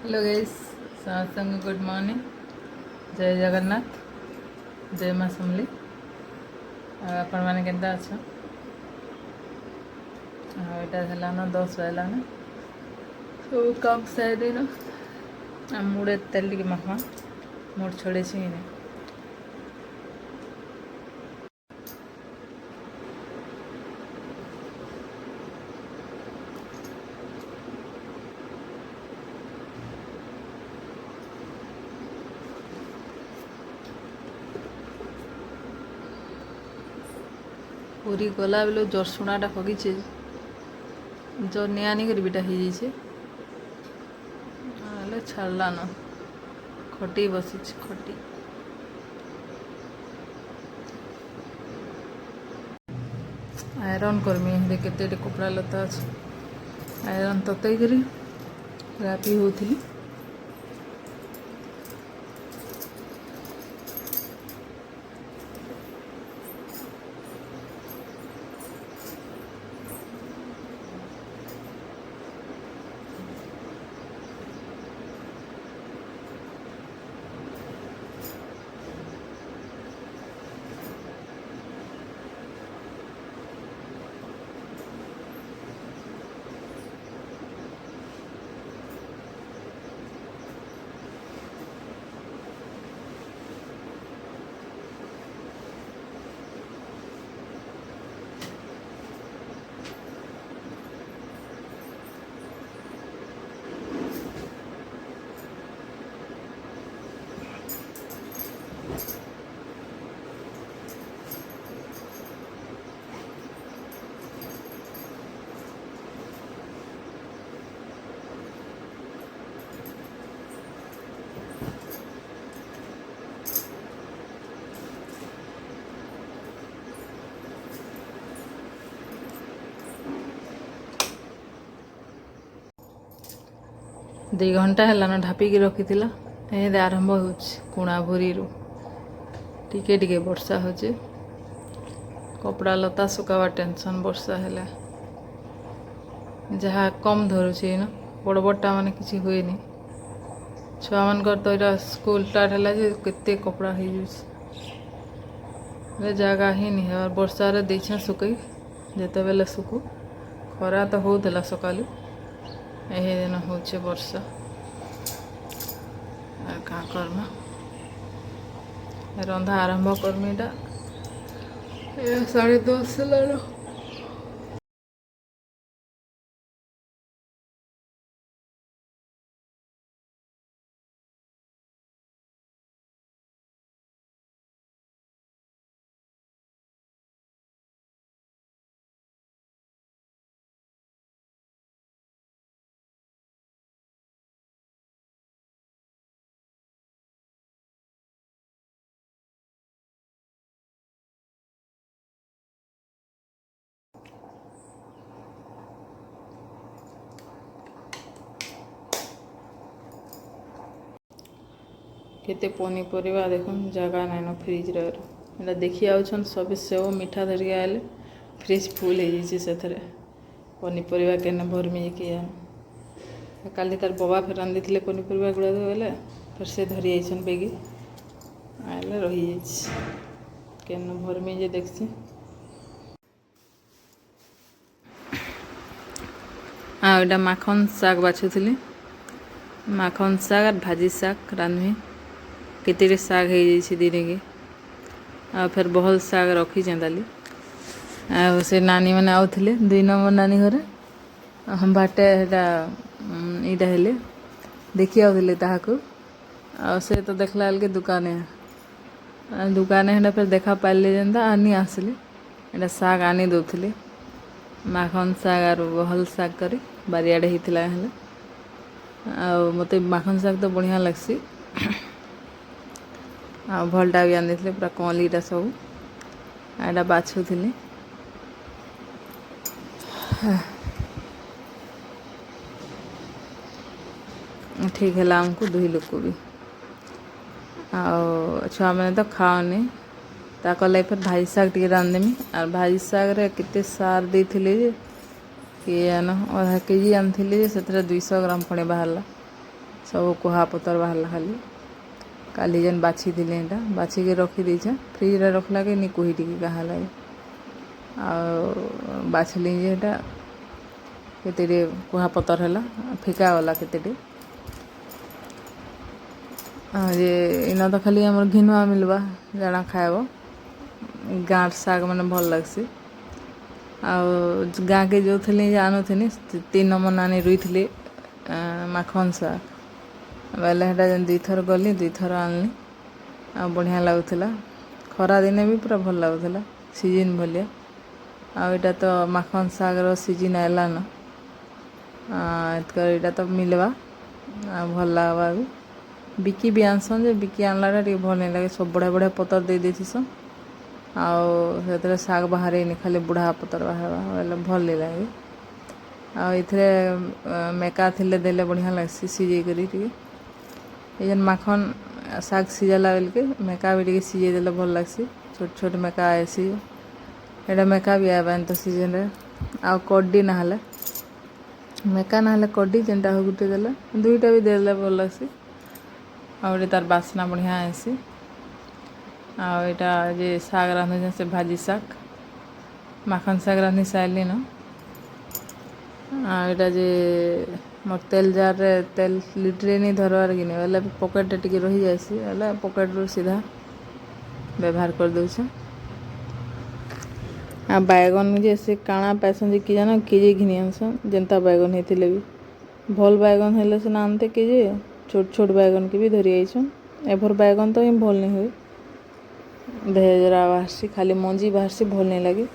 Hello guys समस्त good morning जय जगन्नाथ जय माँ समली आपण मैंने केन्ता अछ यहाँ है 10 बजलान सब कम साइड मुड़े तेल टे माखमा मुड़ छोड़े पूरी गला बेलो जरसुणाटा पगीचे जर नियानी कर बेटा हो जाए छाड़लान खटी बसी खटी आयरन करमी केते कपड़ा लता अच्छे आयरन ततई कर रापी होती 2 घंटा है ढापिकी रखी आरंभ हो कुणाभूरी टिके टिके वर्षा हो कपड़ा लता सुखावा टेंशन वर्षा है जहाँ कम धरुचे न बड़ बड़टा मान कि हुए छुआ मान तो यहाँ स्कूल स्टार्ट है केते कपड़ा हो जगह ही नहीं है और वर्षा रे देछे सुकई जेते बेले सुकू खरा तो होता सकालू यही दिन होचे वर्षा क्या करमा रंधा आरंभ करमीटा 10:30 है केते पनीपरिया देख जगह नाइन फ्रिज रे देखी आउछन सब सेव मीठा धरिक आए फ्रिज फुल हो पनीपरिया केने भरमी कि काली तार बाबा फिर रांधि थे पनीपरिया गुड़ा बोले फिर से धरी आइछन बेगी आए रही केने भरमी जे देखसी यहाँ माखन शाग बाछुली माखन शाग और भाजी शाग रांधि केते शाग हो दिन के आ फिर बहल शाग रखी दाली से नानी मैंने आउे 2 नंबर नानी घरे हम बाटे इटा हेले देखी आउे ताकू से तो देखला बेल के दुकाने है फिर देखा पाइले जेनता आनी आसली एटा शाग आनी दौले माखन शाग और बहल शाग कर बारियाड़े होता मत माखन शाग तो बढ़िया लगसी भलटा भी आनी पूरा कलीटा सब एटा बाछुली ठीक है आमको 2 लोग को भी छुआ मैंने तो खाओनी ताकि फिर भाजी शाग टे रांधदेमी और भाजी शाग रे केते सार देथिले जे कि आधा केजी आनी से 200 ग्राम पुणी बाहरला सब कुहा पतर बाहर खाली काली जेन बाछी थी एटा बाछी के रखी देछे फ्रिज रे रखला के नी कोही टी कहा लगे आ बाछली जेटा केते कुहा पतर हला फिका वाला केते जे इना तो खाली हमर घिनुआ मिलबा जाना खाएबो गाँठ साग मैंने भल लगसी आ गाँ के जो थे जानु थे 3 नंबर नानी रुई थे माखन साग बेले हेटा जेन 2 थर गली 2 थर आनली आ बढ़िया लगुला खरा दिने भी पूरा भल लगुला सीजन भलिया आटा तो माखन सागर सीजन आला न इतकर तो मिलवा भल लगवा भी बिकी भी आनसन जे बिकी आनला भल नहीं लगे सब बढ़िया बढ़िया पतर दे देसन आउ साग बाहर खाली बुढ़ा पतर बाहर भल नहीं लगे आथे मेका थिले देले बढ़िया लगसी सीझे करी ये माखन साग सीझाला बेल के मेका भी सीझे देले भल लगसी छोट छोट मेका आसी एटा मेका भी आवा तो सीजन रे आ कड्डी ना मेका ना कड्डी जेनटा हो गुटे देले दुईटा भी देले भल लगसी आउटे तार बास्ना बढ़िया आसी आटा जे साग रांधु से भाजी साग माखन साग रांधि सारे न आटा जे मोर तेल जार रे तेल लिट्रे नहीं धरवार कि नहीं पकेट टी रही जाए पकेट रू सीधा व्यवहार कर दूचे आ बैगन जे से काଣା पैसन जे कि जान केजे घिनी आनसन जेनता बैगन होते भी भल बैगन हेले से आनते केजे छोट छोट बैगन के भी धरी आइछन एभर बैगन तो ही भल नहीं हुए देहजरा बाहरसी खाली मंजी बाहरसी भल नहीं लगे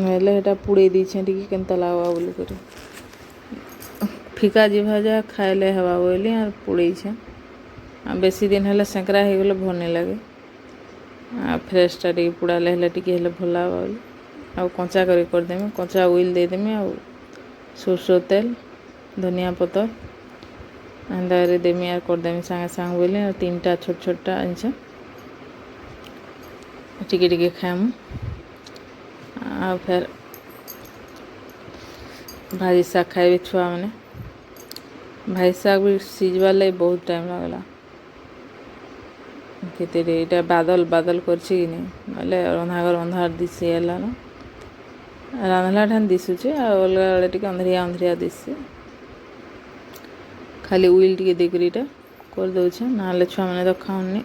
हेले हेटा पुड़े दीछे टी केनता लागवा बोली करी फिका जी भाजा खाइले हवा बोली और पुड़े छे बेसी दिन हेले सेंकरा हो गले भल नहीं लगे फ्रेशटा टी पुड़ाले हेले टी हेले भल लागवा बोली आ कंचा करी कर देमी कंचा ऑयल दे देमी आ सरसों तेल धनिया पतर अंदारे देमी आर कर देमी सांगे सांग बोली और 3टा छोट छोटा अंचा टिके टिके खाएमु आ फिर भाजी साग खाए छुआ मैंने भाजी साग भी सीझवा लगे बहुत टाइम लगला केते बादल बादल करछि कि नहीं बोले रंधाघर अंधार दिसी है ना रांधला ठान दिशुचे आ अलग बेले टिके अंधरिया अंधरिया दिसी खाली उइल टिके देकरी कर दउछे ना छुआ मैंने तो खाऊनी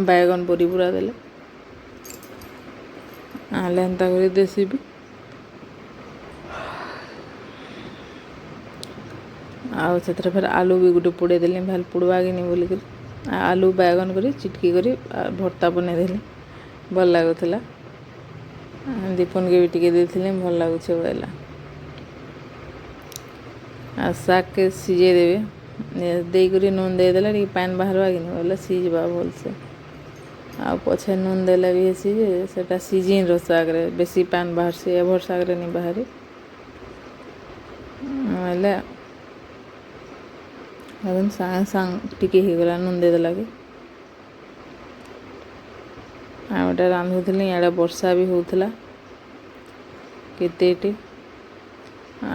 बैगन बरी बुरा देले आले एंता कर देसी भी आउ से फिर आलू भी गोटे पुड़े देली भाल पुड़वा कि नहीं बोलिक आलू बैगन कर चिटकी कर भर्ता बन देली भल लगुला दीपन के भी टिके देथिले भल लगुछे बोला आ साग के सीझे देवे देकर नून दे देला टी पानी बाहरवा कि नहीं बोला सीझवा भल से आ पछे नून देले भी सीझे सेटा सीजिन रो साग रे बेसी पान बाहर से एभर साग रे नहीं बाहरी बोले एकदम सांग सांग टिके हो गला नून दे देला के आटा रांधुली आड़े वर्षा भी होता केते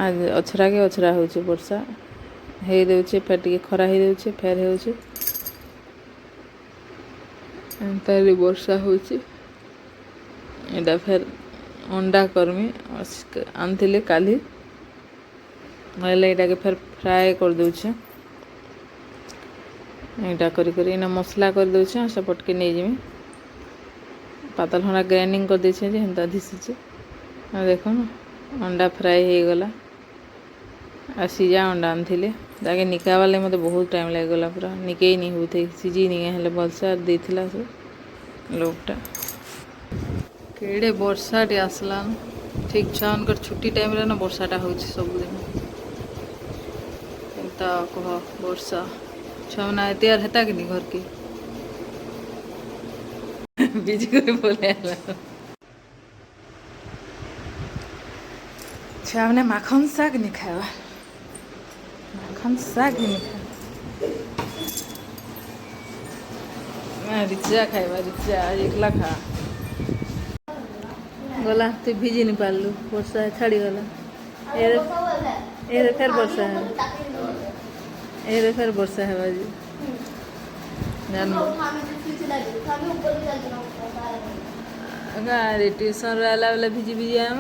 आज अछरा के अछरा हो वर्षा हे देउछे फेर टिके खरा हे देउछे फेर हेउछे तारी वर्षा होची एटा फेर अंडा करमी आनथिले काली मैले एटा के फेर फ्राई कर दूचे एटा करी करी इना मसला कर दूचे सेपट के नहीं जिमी पातल हंडा ग्राइंडिंग कर देछे जे हेंता दिसिचे आ देखो ना अंडा फ्राई हो गला आ सीजा अंडा आनथिले ताके निकावा ले मते बहुत टाइम लाग गला पूरा निके नहीं होते सीजी नहीं हेले बलसा देथिला से लोकटा केड़े वर्षा टे आसला ठीक छा उनकर छुट्टी टाइम रे ना वर्षाटा होछि सब दिन एंता कह वर्षा छमना तैयार हेता कि नहीं घर के बिजी करे बोले आला छमने माखन साग नहीं खावा माखन साग नहीं खावा रिचा खाइबा रिचा एकला खा गला तु भिजी नहीं पारलु वर्षा छाड़ी गला ए फिर वर्षा है ये फिर वर्षा है बाजी जान गाड़ी ट्यूशन रहला बेला भिजी भिजी आम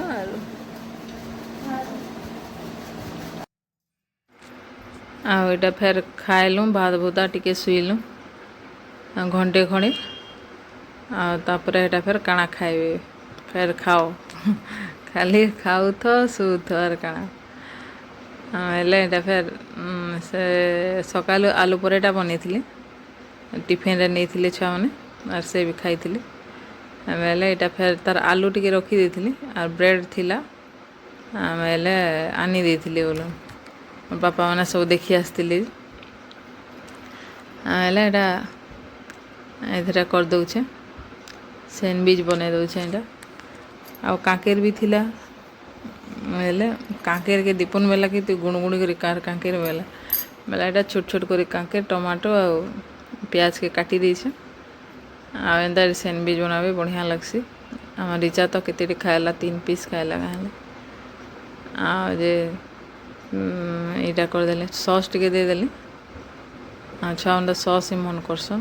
आटा फेर खाइलु भात भूता टिके शुइलु घंटे खड़े आपर एटा फेर काଣା खाइबे फेर खाओ खाली खाऊ थो शू थो और काଣା एटा फेर से सकालु आलू परेटा बनी टिफिन रे नहीं छुआ मैंने और से भी खाई आमेले एटा फेर तार आलू टिके रखी देथिली और ब्रेड थिला आमेले आनी देथिली बोलो बापा मैंने सब देखी आसती आमेले एटा एथरा कर दउछे सैंडविच बने दउछे एटा आ काकेर भी थिला मेले काकेर के दीपन बेला कि तू गुणगुणी करी कार काकेर बेला एटा छोट छोट करी काकेर टमाटो आ प्याज के काटी देछे आ एंदा सैंडविच बनाबे बढ़िया लगसी आम रिचा तो केते खाएला 3 पीस खाएला कहले आ जे एटा कर देले सॉस टिके दे देली अच्छा उनदा सॉस ही मन करसन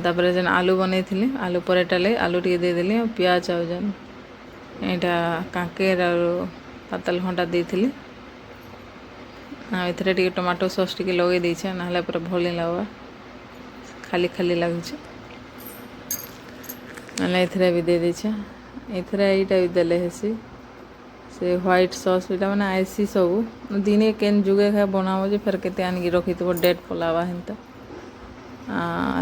तापर जन आलू बनै थी आलू परेटा ले आलू टिके दे देली प्याज आ जन एटा काकेर और पातल घंटा देथिली एथरे टिके टमाटो सॉस टिके लगे देछे नाले पूरा भल नहीं लगवा खाली खाली लगुचे नाले एथरे भी दे देछे एथरे एटा भी देले हेसी से व्हाइट सॉस एटा माने आईसी सब दिने केन जुगे खा बनाबो जे फेर केते आन की रखी तो डेट पलावा हेंता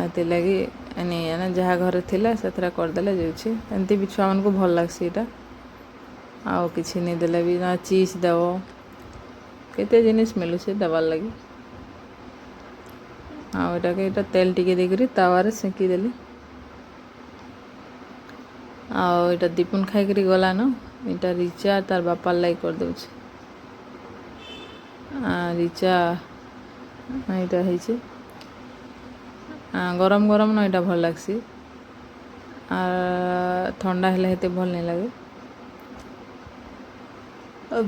एते लगी एने जहाँ घर थिला सेथरा कर देले जाउछि एंती भी छुआ मन को भल लागसी एटा आउ किछि नहीं देले भी ना चीज देबो केते जिनिस मिलु से दबार लगी आउ एटा के एटा तेल टिके देकरी तावारे सेकी देली आउ एटा दीपुन खाई करी गला न एटा रिचा तार बापा लाई कर दउछि रिचा एटा हेछि गरम गरम ना एटा भल लागसी ठंडा हेले हेते भल नहीं लगे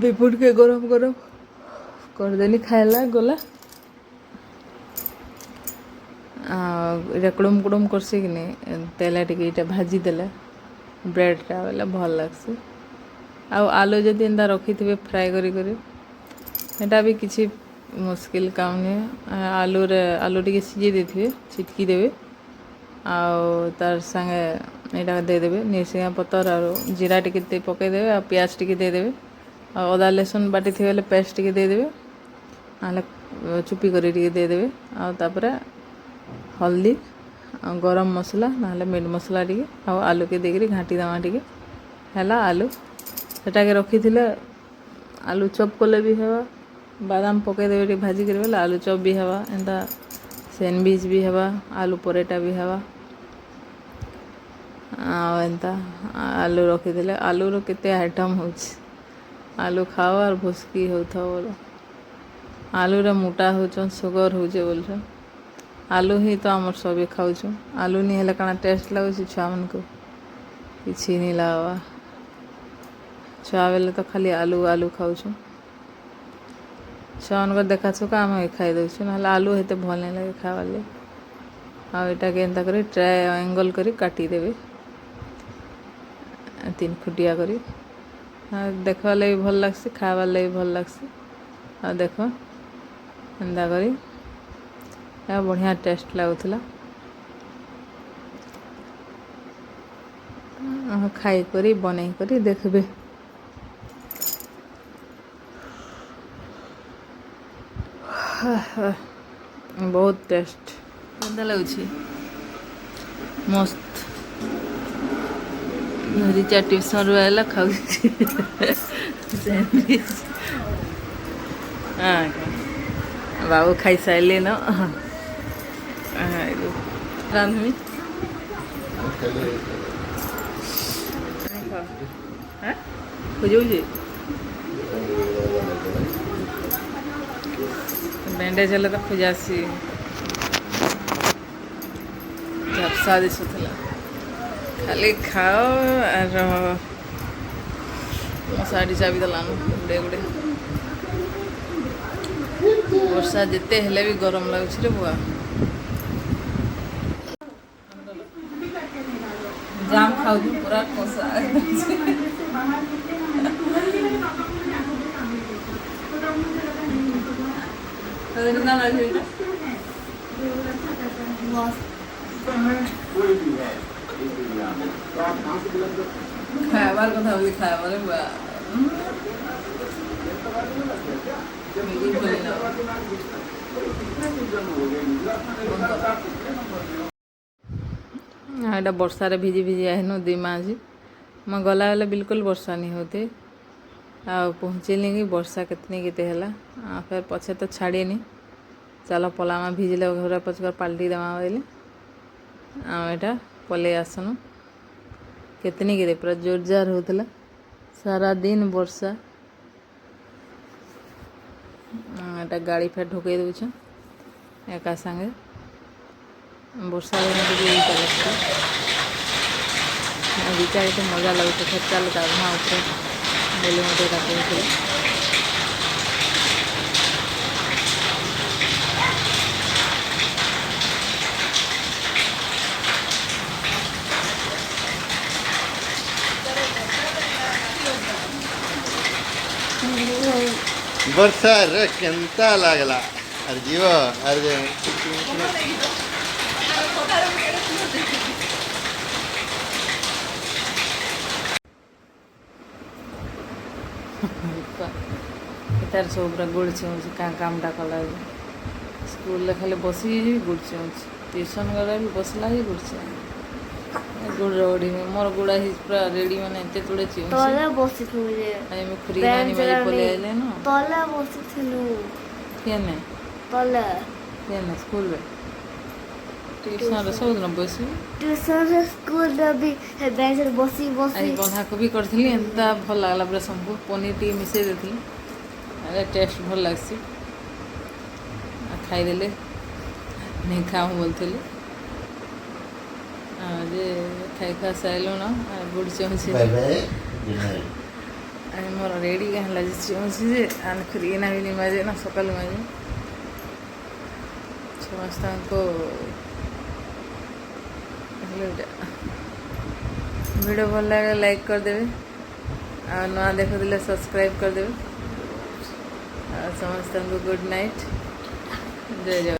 दीपुन के गरम गरम कर देली खाएला गला कुड़ुम कुड़ुम करसी कि नहीं तेल टिके इटा भाजी देले ब्रेडटा बेले भल लागसी आलू जदि एंदा रखी थे फ्राए करी एटा भी किसी मुश्किल काम नहीं आलू टिके सीझे देथिबे छिटकी देवे तार संगे एटा दे देबे निरसिंगा पतर और जीरा टिके पके देबे आ प्याज टिके दे देबे आ अदा लहसुन बाटी थे बेले पेस्ट टिके दे देबे आले चुपी करी टिके दे देबे आ तापरे हल्दी गरम मसला ना मीट मसला टिके आ आलू के देकरी घाटी दमा टिके हैला आलू सेटा के रखी थिले आलू चॉप कले भी हेबा बादाम पके देबे टिके भाजी करबे आलू चॉप भी हेबा एंता सैंडविच भी हेबा आलू परेटा भी हेबा एंता आलू रखी थिले आलू रो केते आइटम होछि आलू खाओ और भुसकी होता बोलो आलू रे मोटा होचन सुगर होचे बोलछन आलू ही तो आमर सबे खाउछु आलू नहीं हेले काना टेस्ट लागुछि छुआ मन को किछि नहीं लावा छुआ बेले तो खाली आलू आलू खाउछु छुआ मन को देखा छुका हम खाई दउछु ना आलू हेते भल नहीं लगे खावा ले आ एटा के एंता करी ट्रायंगल करी काटी देबे 3 खुटिया करी देखा लगे भल लगसी खावा लगे भल लगसी आ देखो एंदा करी बढ़िया टेस्ट लगुला खाई करी बनै करी देखबे बहुत टेस्ट केंदा लगुछि मस्त रिचा ट्यूशन रहा खाऊ सैंडविच बाबू खाई सारे न रांधमी खोजे बैंडेज हेल्ले तो खोजासी झपसा दिशुला खाली खाओ और मसाड़ी चाबी दलानो गुड़े गुड़े वर्षा जिते हेले भी गरम लगुच रे बुआ जाम खाऊ पूरा कषा खाबार कथा बोली खाबार बुआ यहाँ वर्षा रे भिजी भिजी आहनु दी माँ जी मैं गला बेले बिल्कुल वर्षा नहीं होते आ पहुँचली कि वर्षा कितनी केते है फिर पछे तो छाड़ी नहीं चलो पलामा भिजले घर पचकर पाल्टी देमा बोले आटा पलि आसनु कितनी केते पूरा जोरजार होता सारा दिन वर्षा एटा गाड़ी फेर ढुकई दूछ एका संगे वर्षा दिन चलते विचार तो मजा लगुच फिर चल गाधा उपर बोली मत कहते वर्षा रे केंता लागला अरे जीव अरे तार सब पूरा गुड़ चिमुच कामटा कला स्कूल खाली बसिक गुड़ चिमुच ट्यूशन गला भी बसला ही गुड़ गुड़ रगड़ी मोर गुड़ा ही पूरा रेडी माने एते तोड़े चिमुच तले बसिथुले मैं फ्री मानी मारी पले आइले न तले बसिथुलु केने तले स्कूल में ट्यूशन रे सब दिन बसी ट्यूशन रे स्कूल रे भी हे बेंच रे बसी आई बंधा कोबी करथली एंता भल लागला पूरा संभव पनीर टी मिसे देथली अरे टेस्ट भल लागसी खाई देले नहीं खाऊँ बोलते जे खाई खा साइलु ना गुड़ चिमुची मोर रेडी कहला जे चिमुची जे आन फ्री ना भी माजे ना सकाल माजे समस्त को वीडियो भल लगे लाइक कर देवे और ना देखो दिले सब्सक्राइब कर देवे समस्त को गुड नाइट जय जय।